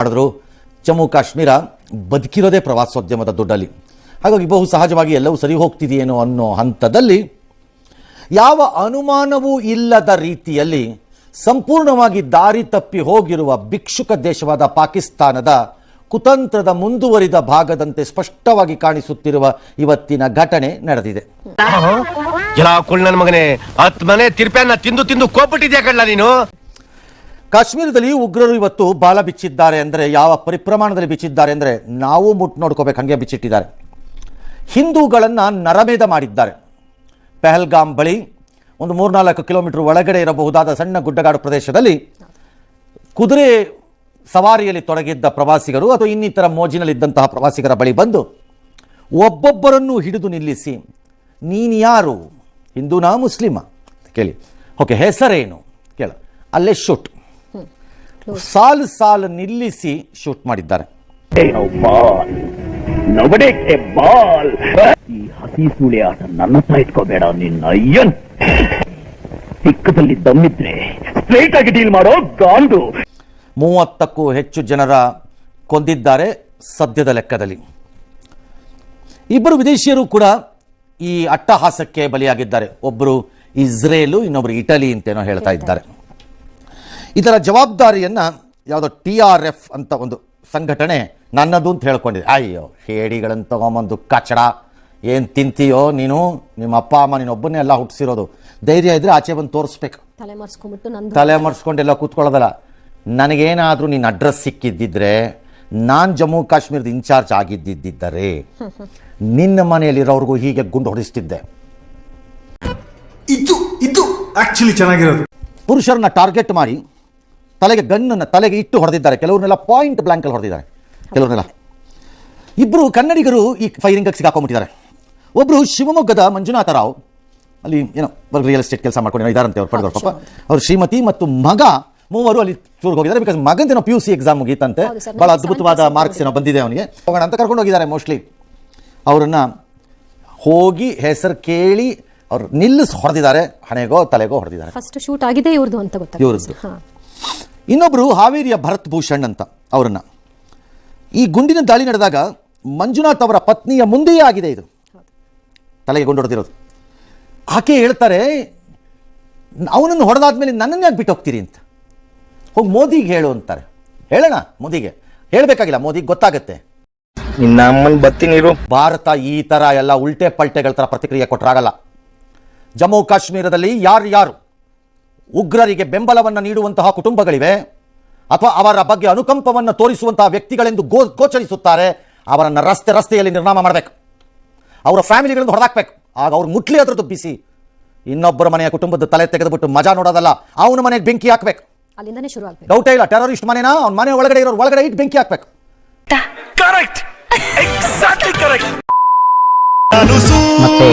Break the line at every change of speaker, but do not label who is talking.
ಮಾಡಿದ್ರು. ಜಮ್ಮು ಕಾಶ್ಮೀರ ಬದುಕಿರೋದೇ ಪ್ರವಾಸೋದ್ಯಮದ ದುಡ್ಡಲ್ಲಿ. ಹಾಗಾಗಿ ಬಹು ಸಹಜವಾಗಿ ಎಲ್ಲವೂ ಸರಿ ಹೋಗ್ತಿದೆಯೇನೋ ಅನ್ನೋ ಹಂತದಲ್ಲಿ ಯಾವ ಅನುಮಾನವೂ ಇಲ್ಲದ ರೀತಿಯಲ್ಲಿ ಸಂಪೂರ್ಣವಾಗಿ ದಾರಿ ತಪ್ಪಿ ಹೋಗಿರುವ ಭಿಕ್ಷುಕ ದೇಶವಾದ ಪಾಕಿಸ್ತಾನದ ಕುತಂತ್ರದ ಮುಂದುವರಿದ ಭಾಗದಂತೆ ಸ್ಪಷ್ಟವಾಗಿ ಕಾಣಿಸುತ್ತಿರುವ ಇವತ್ತಿನ ಘಟನೆ ನಡೆದಿದೆ.
ಮಗನೇ 10 ಮನೆ ತಿರ್ಪೆಯನ್ನ ತಿಂದು ತಿಂದು ಕೋಪಟ್ಟಿದ್ಯಾ ಕಳ್ಳ ನೀನು.
ಕಾಶ್ಮೀರದಲ್ಲಿ ಉಗ್ರರು ಇವತ್ತು ಬಾಲ ಬಿಚ್ಚಿದ್ದಾರೆ ಅಂದರೆ ಯಾವ ಪರಿಪ್ರಮಾಣದಲ್ಲಿ ಬಿಚ್ಚಿದ್ದಾರೆ ಅಂದರೆ ನಾವು ನೋಡ್ಕೋಬೇಕು, ಹಂಗೆ ಬಿಚ್ಚಿಟ್ಟಿದ್ದಾರೆ. ಹಿಂದೂಗಳನ್ನು ನರಮೇಧ ಮಾಡಿದ್ದಾರೆ. ಪೆಹಲ್ಗಾಮ್ ಬಳಿ ಒಂದು 3-4 ಕಿಲೋಮೀಟರ್ ಒಳಗಡೆ ಇರಬಹುದಾದ ಸಣ್ಣ ಗುಡ್ಡಗಾಡು ಪ್ರದೇಶದಲ್ಲಿ ಕುದುರೆ ಸವಾರಿಯಲ್ಲಿ ತೊಡಗಿದ್ದ ಪ್ರವಾಸಿಗರು ಅಥವಾ ಇನ್ನಿತರ ಮೋಜಿನಲ್ಲಿದ್ದಂತಹ ಪ್ರವಾಸಿಗರ ಬಳಿ ಬಂದು ಒಬ್ಬೊಬ್ಬರನ್ನು ಹಿಡಿದು ನಿಲ್ಲಿಸಿ, ನೀನು ಯಾರು, ಹಿಂದೂನಾ ಮುಸ್ಲಿಮ ಕೇಳಿ, ಓಕೆ ಹೆಸರೇನು ಕೇಳ, ಅಲ್ಲೇ ಶೂಟ್, ಸಾಲು ನಿಲ್ಲಿಸಿ ಶೂಟ್ ಮಾಡಿದ್ದಾರೆ.
ಈ ಹಸಿ ಸೂಳೆ ಆಟ ನನ್ನ ಹತ್ರ ಇಟ್ಕೋಬೇಡ, ನಿನ್ನ ಅಯ್ಯನ್ ಚಿಕ್ಕದಲ್ಲಿ ದಮ್ಮಿದ್ರೆ ಸ್ಟ್ರೈಟ್ ಆಗಿ ಡೀಲ್ ಮಾಡೋ ಗಾಂಡು.
30ಕ್ಕೂ ಹೆಚ್ಚು ಜನರ ಕೊಂದಿದ್ದಾರೆ ಸದ್ಯದ ಲೆಕ್ಕದಲ್ಲಿ. ಇಬ್ಬರು ವಿದೇಶಿಯರು ಕೂಡ ಈ ಅಟ್ಟಹಾಸಕ್ಕೆ ಬಲಿಯಾಗಿದ್ದಾರೆ. ಒಬ್ಬರು ಇಸ್ರೇಲು, ಇನ್ನೊಬ್ಬರು ಇಟಲಿ ಅಂತೇನೋ ಹೇಳ್ತಾ ಇದ್ದಾರೆ. ಇದರ ಜವಾಬ್ದಾರಿಯನ್ನು ಯಾವುದೋ TRF ಅಂತ ಒಂದು ಸಂಘಟನೆ ನನ್ನದು ಅಂತ ಹೇಳ್ಕೊಂಡಿದೆ. ಅಯ್ಯೋ ಹೇಡಿಗಳನ್ನು ತಗೊಂಬಂದು ಕಚಡ, ಏನು ತಿಂತೀಯೋ ನೀನು, ನಿಮ್ಮ ಅಪ್ಪ ಅಮ್ಮ ನೀನೊಬ್ಬನೇ ಎಲ್ಲ ಹುಟ್ಟಿಸಿರೋದು, ಧೈರ್ಯ ಇದ್ರೆ ಆಚೆ ಬಂದು ತೋರಿಸ್ಬೇಕು, ತಲೆ ಮರೆಸ್ಕೊಂಡೆಲ್ಲ ಕೂತ್ಕೊಳ್ಳೋದಲ್ಲ. ನನಗೇನಾದರೂ ನಿನ್ನ ಅಡ್ರೆಸ್ ಸಿಕ್ಕಿದ್ದಿದ್ರೆ, ನಾನು ಜಮ್ಮು ಕಾಶ್ಮೀರದ ಇನ್ಚಾರ್ಜ್ ಆಗಿದ್ದಿದ್ದರೆ ನಿನ್ನ ಮನೆಯಲ್ಲಿರೋರ್ಗೂ ಹೀಗೆ ಗುಂಡು ಹೊಡಿಸ್ತಿದ್ದೆ.
ಇದು ಆಕ್ಚುಲಿ ಚೆನ್ನಾಗಿರೋದು.
ಪುರುಷರನ್ನ ಟಾರ್ಗೆಟ್ ಮಾಡಿ ತಲೆಗೆ ಗನ್ನನ್ನು ತಲೆಗೆ ಇಟ್ಟು ಹೊಡೆದಿದ್ದಾರೆ. ಕೆಲವ್ರನ್ನೆಲ್ಲ ಪಾಯಿಂಟ್ ಬ್ಲಾಂಕಲ್ಲಿ ಹೊಡೆದಿದ್ದಾರೆ. ಕೆಲವ್ರನ್ನೆಲ್ಲ ಇಬ್ಬರು ಕನ್ನಡಿಗರು ಈ ಫೈರಿಂಗ್ ಸಿಗಾಕೊಂಡ್ಬಿಟ್ಟಿದ್ದಾರೆ. ಒಬ್ಬರು ಶಿವಮೊಗ್ಗದ ಮಂಜುನಾಥ ರಾವ್, ಅಲ್ಲಿ ಏನೋ ರಿಯಲ್ ಎಸ್ಟೇಟ್ ಕೆಲಸ ಮಾಡ್ಕೊಂಡು ಇದಾರಂತೆ ಅವ್ರು ಪಡೆದವ್ರು. ಪಾಪ ಅವ್ರ ಶ್ರೀಮತಿ ಮತ್ತು ಮಗ ಮೂವರು ಅಲ್ಲಿ ಟೂರ್ಗೆ ಹೋಗಿದ್ದಾರೆ. ಬಿಕಾಸ್ ಮಗಂದೇನೋ PUC ಎಕ್ಸಾಮ್ ಮುಗೀತಂತೆ, ಭಾಳ ಅದ್ಭುತವಾದ ಮಾರ್ಕ್ಸ್ ಏನೋ ಬಂದಿದೆ ಅವನಿಗೆ, ಹೋಗೋಣ ಅಂತ ಕರ್ಕೊಂಡು ಹೋಗಿದ್ದಾರೆ. ಮೋಸ್ಟ್ಲಿ ಅವರನ್ನು ಹೋಗಿ ಹೆಸರು ಕೇಳಿ ಅವ್ರು ನಿಲ್ಲಿಸಿ ಹೊಡೆದಿದ್ದಾರೆ, ಹಣೆಗೋ ತಲೆಗೋ ಹೊಡೆದಿದ್ದಾರೆ.
ಫಸ್ಟ್ ಶೂಟ್ ಆಗಿದೆ ಇವ್ರದ್ದು ಅಂತ ಗೊತ್ತಾಗ್ತದೆ.
ಇವ್ರದ್ದು. ಇನ್ನೊಬ್ಬರು ಹಾವೇರಿಯ ಭರತ್ ಭೂಷಣ್ ಅಂತ, ಅವರನ್ನು ಈ ಗುಂಡಿನ ದಾಳಿ ನಡೆದಾಗ ಮಂಜುನಾಥ್ ಅವರ ಪತ್ನಿಯ ಮುಂದೆಯೇ ಆಗಿದೆ ಇದು, ತಲೆಗೆ ಗುಂಡು ಹೊಡೆದಿರೋದು. ಆಕೆ ಹೇಳ್ತಾರೆ, ಅವನನ್ನು ಹೊಡೆದಾದ್ಮೇಲೆ ನನ್ನನ್ನು ಯಾಕೆ ಬಿಟ್ಟು ಹೋಗ್ತೀರಿ ಅಂತ. ಹೋಗಿ ಮೋದಿಗೆ ಹೇಳು ಅಂತಾರೆ. ಹೇಳೋಣ ಮೋದಿಗೆ, ಹೇಳಬೇಕಾಗಿಲ್ಲ, ಮೋದಿಗೆ ಗೊತ್ತಾಗತ್ತೆ. ಭಾರತ ಈ ಥರ ಎಲ್ಲ ಉಲ್ಟೆ ಪಲ್ಟೆಗಳ ಥರ ಪ್ರತಿಕ್ರಿಯೆ ಕೊಟ್ಟರಾಗಲ್ಲ. ಜಮ್ಮು ಕಾಶ್ಮೀರದಲ್ಲಿ ಯಾರು ಉಗ್ರರಿಗೆ ಬೆಂಬಲವನ್ನು ನೀಡುವಂತಹ ಕುಟುಂಬಗಳಿವೆ ಅಥವಾ ಅವರ ಬಗ್ಗೆ ಅನುಕಂಪವನ್ನು ತೋರಿಸುವಂತಹ ವ್ಯಕ್ತಿಗಳೆಂದು ಗೋಚರಿಸುತ್ತಾರೆ, ಅವರನ್ನು ರಸ್ತೆಯಲ್ಲಿ ನಿರ್ನಾಮ ಮಾಡಬೇಕು, ಅವರ ಫ್ಯಾಮಿಲಿಗಳಿಂದ ಹೊಡೆದಾಕ್ಬೇಕು. ಆಗ ಅವ್ರು ಮುಟ್ಲಿ ಅದ್ರದ್ದು ಬಿಸಿ. ಇನ್ನೊಬ್ಬರ ಮನೆಯ ಕುಟುಂಬದ ತಲೆ ತೆಗೆದುಬಿಟ್ಟು ಮಜಾ ನೋಡೋದಲ್ಲ, ಅವನ ಮನೆಗೆ ಬೆಂಕಿ ಹಾಕಬೇಕು.
ಅಲ್ಲಿಂದನೇ ಶುರು ಆಗಬೇಕು.
ಡೌಟೇ ಇಲ್ಲ, ಟೆರರಿಸ್ಟ್ ಮನೆನಾ ಅವ್ನ ಮನೆ ಒಳಗಡೆ ಇರೋರು ಒಳಗಡೆ ಇಟ್ಟು ಬೆಂಕಿ ಹಾಕಬೇಕು.
Correct, exactly correct.
ಮತ್ತೆ